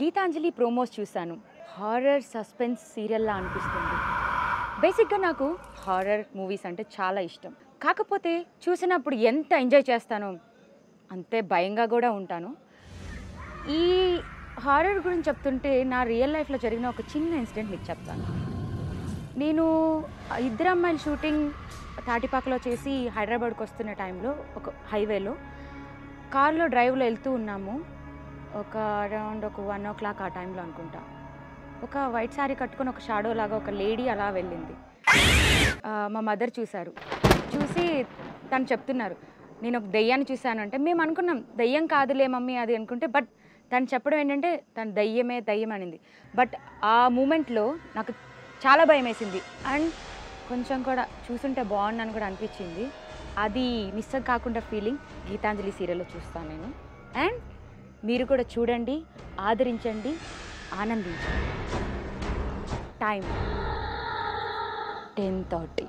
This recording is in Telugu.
గీతాంజలి ప్రోమోస్ చూశాను. హారర్ సస్పెన్స్ సీరియల్లా అనిపిస్తుంది. బేసిక్గా నాకు హారర్ మూవీస్ అంటే చాలా ఇష్టం. కాకపోతే చూసినప్పుడు ఎంత ఎంజాయ్ చేస్తానో అంతే భయంగా కూడా ఉంటాను. ఈ హారర్ గురించి చెప్తుంటే నా రియల్ లైఫ్లో జరిగిన ఒక చిన్న ఇన్సిడెంట్ మీకు చెప్తాను. నేను ఇద్దరు అమ్మాయిల షూటింగ్ తాటిపాకలో చేసి హైదరాబాద్కి వస్తున్న టైంలో ఒక హైవేలో కార్లో డ్రైవ్లో వెళ్తూ ఉన్నాము. ఒక అరౌండ్ 1 o'clock ఆ టైంలో అనుకుంటా. ఒక వైట్ శారీ కట్టుకొని ఒక షాడో లాగా ఒక లేడీ అలా వెళ్ళింది. మా మదర్ చూశారు. చూసి తను చెప్తున్నారు, నేను ఒక దెయ్యాన్ని చూశాను అంటే మేము అనుకున్నాం దెయ్యం కాదులే మమ్మీ అది అనుకుంటే, బట్ తను చెప్పడం ఏంటంటే తను దెయ్యం అనింది. బట్ ఆ మూమెంట్లో నాకు చాలా భయం వేసింది అండ్ కొంచెం కూడా చూసుంటే బాగున్నాను కూడా అనిపించింది. అది మిస్ కాకుండా ఫీలింగ్ గీతాంజలి సీరియల్లో చూస్తాను నేను. అండ్ మీరు కూడా చూడండి, ఆదరించండి, ఆనందించండి. టైం 10:30.